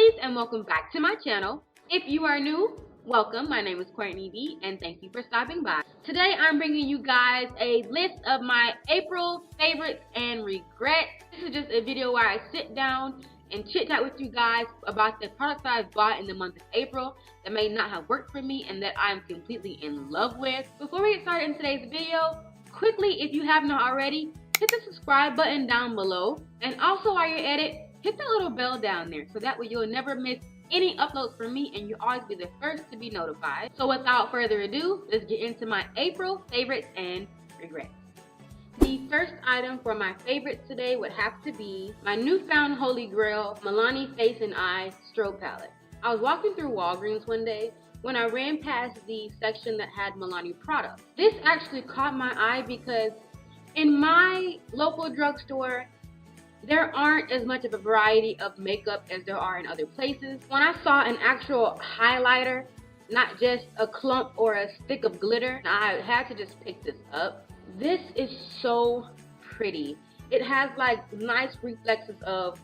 girlies, and welcome back to my channel. If you are new, welcome. My name is Courtney B, and thank you for stopping by. Today I'm bringing you guys a list of my April favorites and regrets. This is just a video where I sit down and chit chat with you guys about the products that I've bought in the month of April that may not have worked for me and that I'm completely in love with. Before we get started in today's video, quickly, if you have not already, hit the subscribe button down below, and also while you're at it, hit the little bell down there so that way you'll never miss any uploads from me and you'll always be the first to be notified. So without further ado, let's get into my April favorites and regrets. The first item for my favorites today would have to be my newfound holy grail Milani Face and Eye Strobe Palette. I was walking through Walgreens one day when I ran past the section that had Milani products. This actually caught my eye because in my local drugstore, there aren't as much of a variety of makeup as there are in other places. When I saw an actual highlighter, not just a clump or a stick of glitter, I had to just pick this up. This is so pretty. It has like nice reflexes of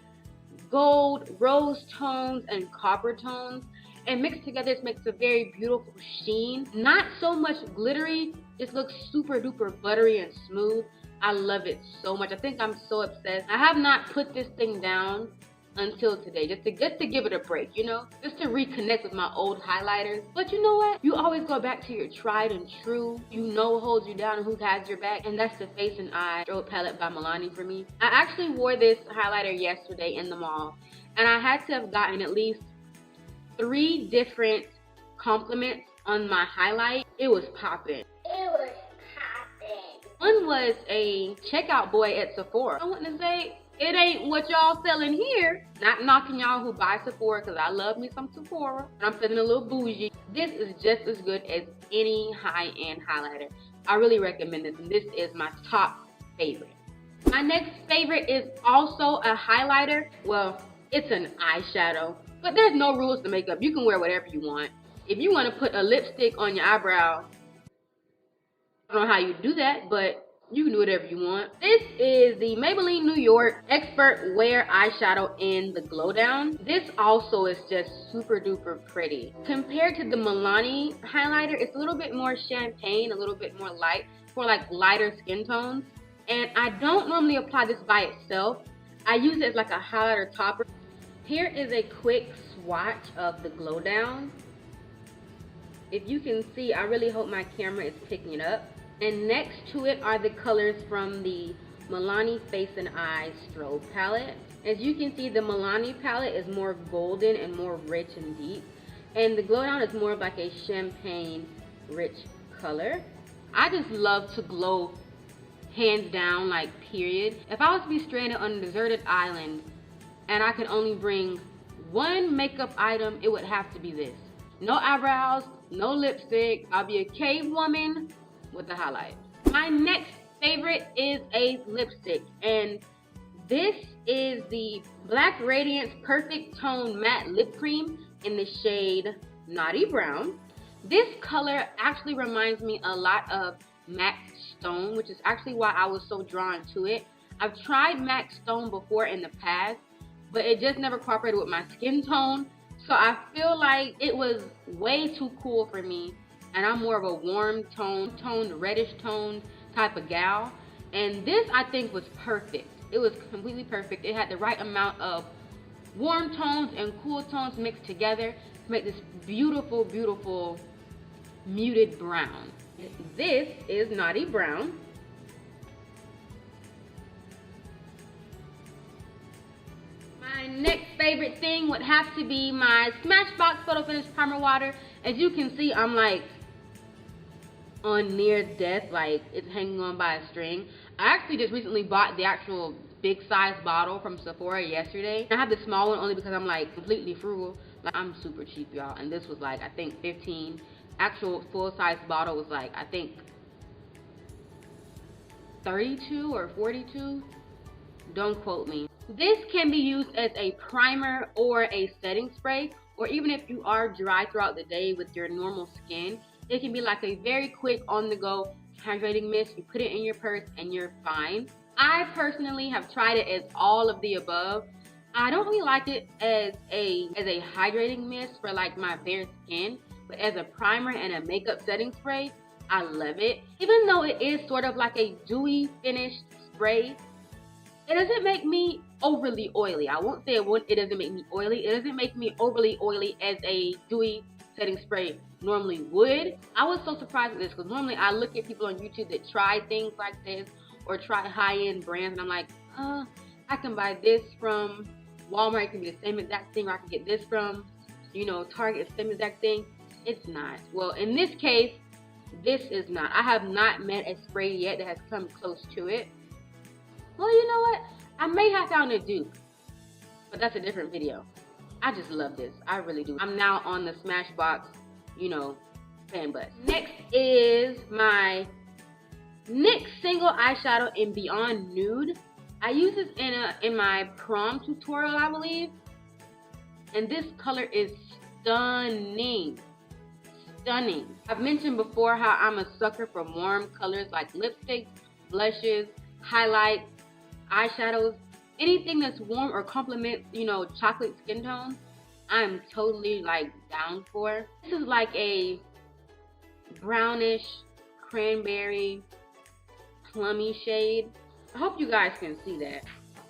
gold, rose tones, and copper tones. And mixed together, it makes a very beautiful sheen. Not so much glittery, it looks super duper buttery and smooth. I love it so much. I think I'm so obsessed. I have not put this thing down until today, just to give it a break, you know? Just to reconnect with my old highlighters. But you know what? You always go back to your tried and true, you know what holds you down and who has your back, and that's the Face and Eye Strobe Palette by Milani for me. I actually wore this highlighter yesterday in the mall, and I had to have gotten at least 3 different compliments on my highlight. It was popping. One was a checkout boy at Sephora. I want to say, it ain't what y'all selling here. Not knocking y'all who buy Sephora, because I love me some Sephora, but I'm feeling a little bougie. This is just as good as any high-end highlighter. I really recommend this, and this is my top favorite. My next favorite is also a highlighter. Well, it's an eyeshadow, but there's no rules to makeup. You can wear whatever you want. If you want to put a lipstick on your eyebrow, I don't know how you do that, but you can do whatever you want. This is the Maybelline New York Expert Wear Eyeshadow in the Glow Down. This also is just super duper pretty. Compared to the Milani highlighter, it's a little bit more champagne, a little bit more light for like lighter skin tones. And I don't normally apply this by itself. I use it as like a highlighter topper. Here is a quick swatch of the Glow Down. If you can see, I really hope my camera is picking it up. And next to it are the colors from the Milani Face and Eye Strobe Palette. As you can see, the Milani palette is more golden and more rich and deep. And the Glow Down is more of like a champagne rich color. I just love to glow, hands down, like period. If I was to be stranded on a deserted island and I could only bring one makeup item, it would have to be this. No eyebrows, no lipstick. I'll be a cave woman with the highlight. My next favorite is a lipstick, and this is the Black Radiance Perfect Tone Matte Lip Cream in the shade Naughty Brown. This color actually reminds me a lot of MAC Stone, which is actually why I was so drawn to it. I've tried MAC Stone before in the past, but it just never cooperated with my skin tone. So I feel like it was way too cool for me, and I'm more of a warm toned, reddish toned type of gal. And this, I think, was perfect. It was completely perfect. It had the right amount of warm tones and cool tones mixed together to make this beautiful, beautiful muted brown. This is Naughty Brown. My next favorite thing would have to be my Smashbox Photo Finish Primer Water. As you can see, I'm like on near death, like it's hanging on by a string. I actually just recently bought the actual big size bottle from Sephora yesterday. I have the small one only because I'm like completely frugal. Like, I'm super cheap, y'all, and this was like I think 15. Actual full size bottle was like I think 32 or 42. Don't quote me. This can be used as a primer or a setting spray, or even if you are dry throughout the day with your normal skin, it can be like a very quick on-the-go hydrating mist. You put it in your purse and you're fine. I personally have tried it as all of the above. I don't really like it as a hydrating mist for like my bare skin, but as a primer and a makeup setting spray, I love it. Even though it is sort of like a dewy finished spray, it doesn't make me overly oily. I won't say it doesn't make me oily. It doesn't make me overly oily as a dewy setting spray normally would. I was so surprised at this because normally I look at people on YouTube that try things like this or try high-end brands, and I'm like, I can buy this from Walmart. It can be the same exact thing, or I can get this from, you know, Target, the same exact thing. It's not. Well, in this case, this is not. I have not met a spray yet that has come close to it. Well, you know what? I may have found a dupe, but that's a different video. I just love this. I really do. I'm now on the Smashbox, you know, fan bus. Next is my NYX Single Eyeshadow in Beyond Nude. I use this in my prom tutorial, I believe. And this color is stunning. Stunning. I've mentioned before how I'm a sucker for warm colors like lipsticks, blushes, highlights, eyeshadows, anything that's warm or complements, you know, chocolate skin tones. I'm totally like down for. This is like a brownish cranberry plummy shade. I hope you guys can see that.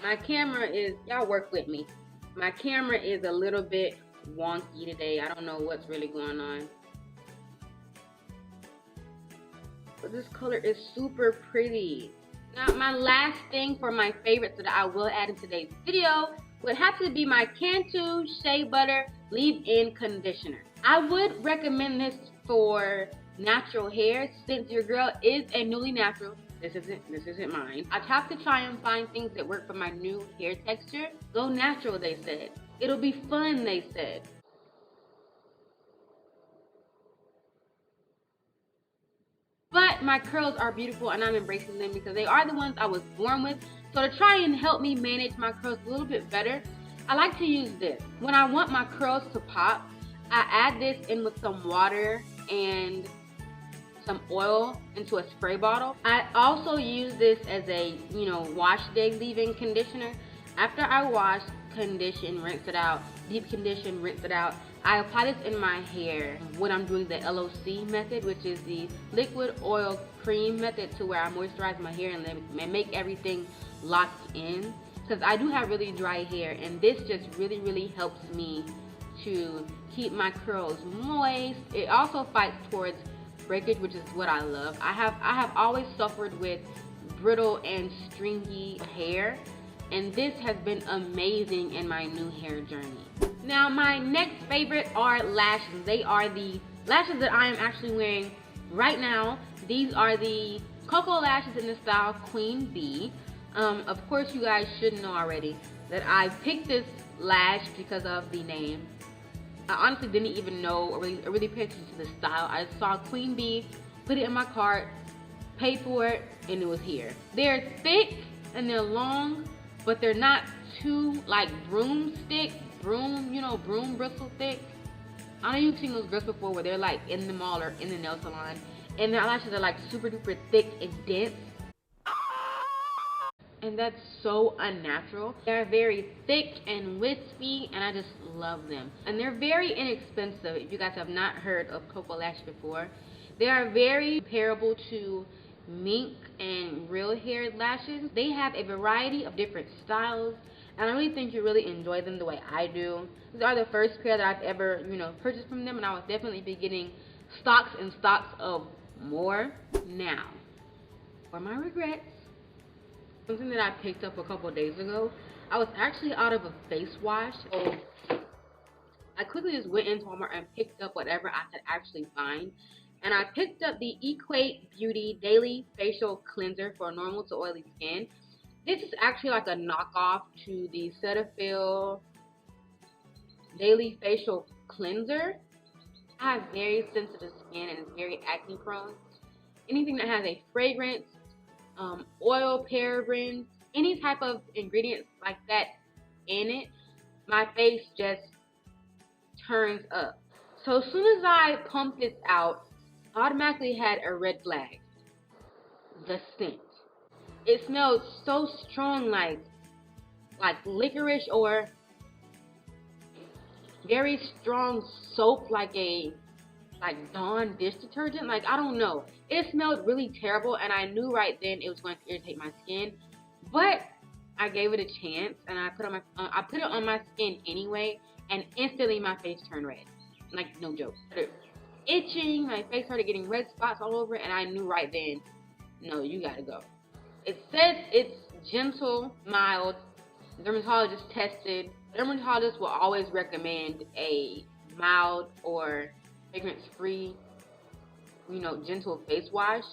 My camera is, y'all work with me. My camera is a little bit wonky today. I don't know what's really going on. But this color is super pretty. Now, my last thing for my favorites that I will add in today's video would have to be my Cantu Shea Butter Leave-In Conditioner. I would recommend this for natural hair since your girl is a newly natural. This isn't mine. I have to try and find things that work for my new hair texture. Go natural, they said. It'll be fun, they said. But my curls are beautiful and I'm embracing them because they are the ones I was born with. So to try and help me manage my curls a little bit better, I like to use this. When I want my curls to pop, I add this in with some water and some oil into a spray bottle. I also use this as a, you know, wash day leave-in conditioner. After I wash, condition, rinse it out, deep condition, rinse it out, I apply this in my hair when I'm doing the LOC method, which is the liquid oil cream method, to where I moisturize my hair and make everything locked in. Because I do have really dry hair, and this just really helps me to keep my curls moist. It also fights towards breakage, which is what I love. I have always suffered with brittle and stringy hair, and this has been amazing in my new hair journey. Now, my next favorite are lashes. They are the lashes that I am actually wearing right now. These are the Cocoa lashes in the style Queen Bee. Of course, you guys should know already that I picked this lash because of the name. I honestly didn't even know or really pay attention to the style. I saw Queen Bee, put it in my cart, paid for it, and it was here. They're thick and they're long, but they're not too like broom bristle thick. I know you've seen those girls before where they're like in the mall or in the nail salon, and their eyelashes are like super duper thick and dense. And that's so unnatural. They're very thick and wispy, and I just love them. And they're very inexpensive. If you guys have not heard of Cocoa Lash before, they are very comparable to mink and real hair lashes. They have a variety of different styles, and I really think you really enjoy them the way I do. These are the first pair that I've ever, purchased from them, and I will definitely be getting stocks and stocks of more. Now, for my regrets, something that I picked up a couple days ago. I was actually out of a face wash, so I quickly just went into Walmart and picked up whatever I could actually find. And I picked up the Equate Beauty Daily Facial Cleanser for normal to oily skin. This is actually like a knockoff to the Cetaphil Daily Facial Cleanser. I have very sensitive skin and it's very acne prone. Anything that has a fragrance, oil, parabens, any type of ingredients like that in it, my face just turns up. So as soon as I pumped this out, I automatically had a red flag. The scent. It smelled so strong, like like licorice or very strong soap, like Dawn dish detergent. Like, I don't know. It smelled really terrible, and I knew right then it was going to irritate my skin. But I gave it a chance, and I put it on my skin anyway, and instantly my face turned red. Like, no joke. Itching, my face started getting red spots all over, and I knew right then, no, you gotta go. It says it's gentle, mild, dermatologist tested. Dermatologists will always recommend a mild or fragrance-free, gentle face wash,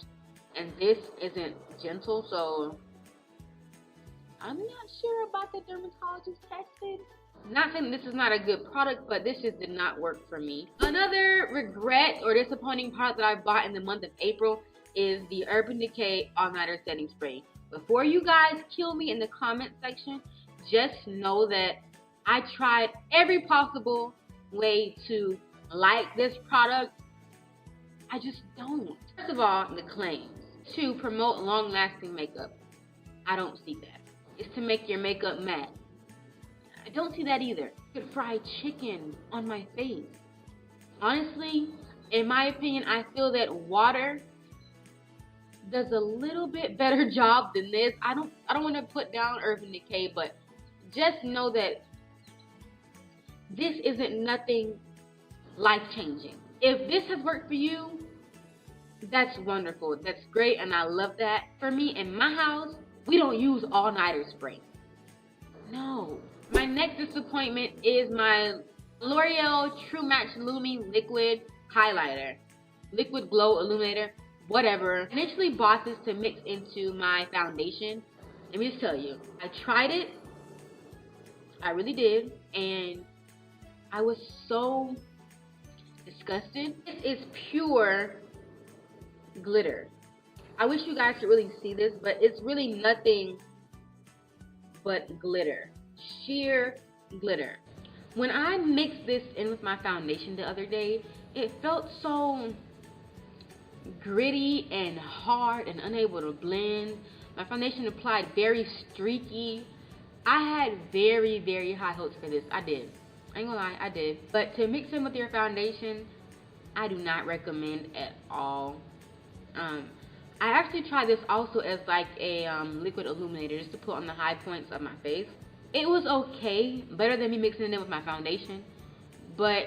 and this isn't gentle, so I'm not sure about the dermatologist tested. Not saying this is not a good product, but this just did not work for me. Another regret or disappointing product that I bought in the month of April is the Urban Decay All Nighter Setting Spray. Before you guys kill me in the comment section, just know that I tried every possible way to like this product. I just don't. First of all, the claims to promote long-lasting makeup. I don't see that. It's to make your makeup matte. I don't see that either. I could fry chicken on my face. Honestly, in my opinion, I feel that water does a little bit better job than this. I don't want to put down Urban Decay, but just know that this isn't nothing life-changing. If this has worked for you, that's wonderful. That's great, and I love that. For me, in my house, we don't use all-nighter spray. No. My next disappointment is my L'Oreal True Match Lumi Liquid Highlighter. Liquid Glow Illuminator, whatever. I initially bought this to mix into my foundation. Let me just tell you, I tried it. I really did. And I was so disgusted. This is pure glitter. I wish you guys could really see this, but it's really nothing but glitter. Sheer glitter. When I mixed this in with my foundation the other day, it felt so gritty and hard and unable to blend. My foundation applied very streaky. I had very, very high hopes for this. I did. I ain't gonna lie, I did. But to mix in with your foundation, I do not recommend at all. I actually tried this also as like a liquid illuminator just to put on the high points of my face. It was okay, better than me mixing it in with my foundation, but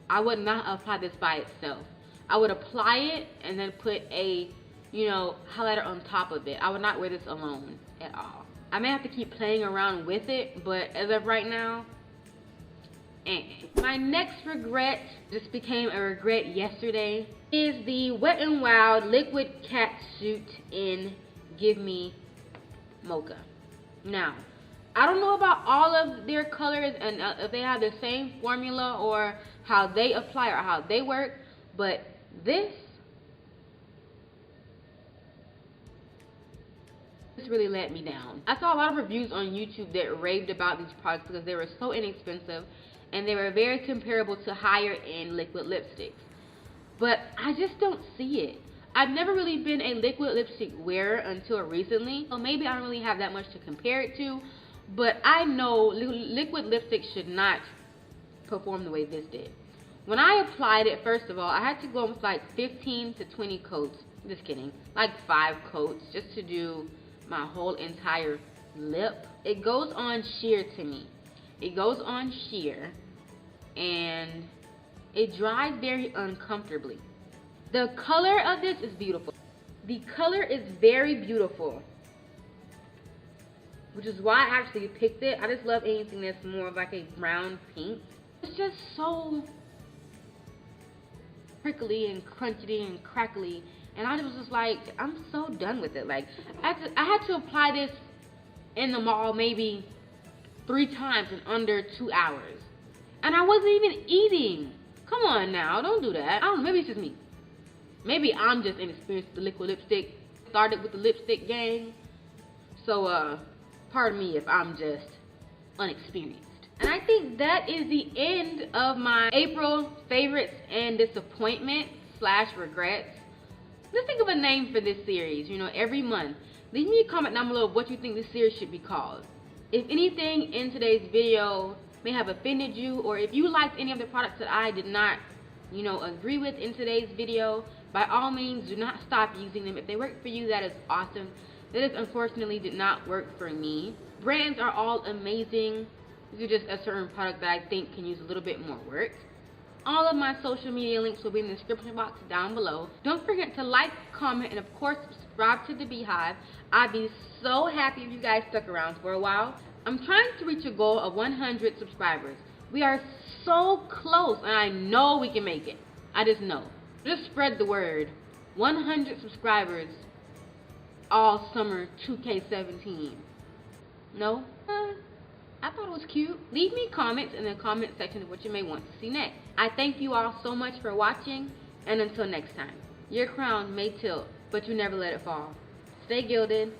I would not apply this by itself. I would apply it and then put a, highlighter on top of it. I would not wear this alone at all. I may have to keep playing around with it, but as of right now, My next regret, just became a regret yesterday, is the Wet n Wild Liquid Cat Suit in Give Me Mocha. Now, I don't know about all of their colors and if they have the same formula or how they apply or how they work, but this really let me down. I saw a lot of reviews on YouTube that raved about these products because they were so inexpensive and they were very comparable to higher end liquid lipsticks. But I just don't see it. I've never really been a liquid lipstick wearer until recently, so maybe I don't really have that much to compare it to, but I know liquid lipstick should not perform the way this did. When I applied it, first of all, I had to go with like 15 to 20 coats, just kidding, like 5 coats just to do my whole entire lip. It goes on sheer to me. It goes on sheer and it dries very uncomfortably. The color of this is beautiful. The color is very beautiful, which is why I actually picked it. I just love anything that's more of like a brown pink. It's just so prickly and crunchy and crackly, and I was just like, I'm so done with it. Like, I had to apply this in the mall maybe 3 times in under 2 hours, and I wasn't even eating. Come on now, don't do that. I don't know, maybe it's just me. Maybe I'm just inexperienced with the liquid lipstick. Started with the lipstick gang, so pardon me if I'm just unexperienced. And I think that is the end of my April favorites and disappointment / regrets. Let's think of a name for this series, every month. Leave me a comment down below of what you think this series should be called. If anything in today's video may have offended you, or if you liked any of the products that I did not, agree with in today's video, by all means, do not stop using them. If they work for you, that is awesome. This unfortunately did not work for me. Brands are all amazing. This is just a certain product that I think can use a little bit more work. All of my social media links will be in the description box down below. Don't forget to like, comment, and of course subscribe to the Beehive. I'd be so happy if you guys stuck around for a while. I'm trying to reach a goal of 100 subscribers. We are so close, and I know we can make it. I just know. Just spread the word. 100 subscribers all summer 2K17. No? I thought it was cute. Leave me comments in the comment section of what you may want to see next. I thank you all so much for watching, and until next time, your crown may tilt, but you never let it fall. Stay gilded.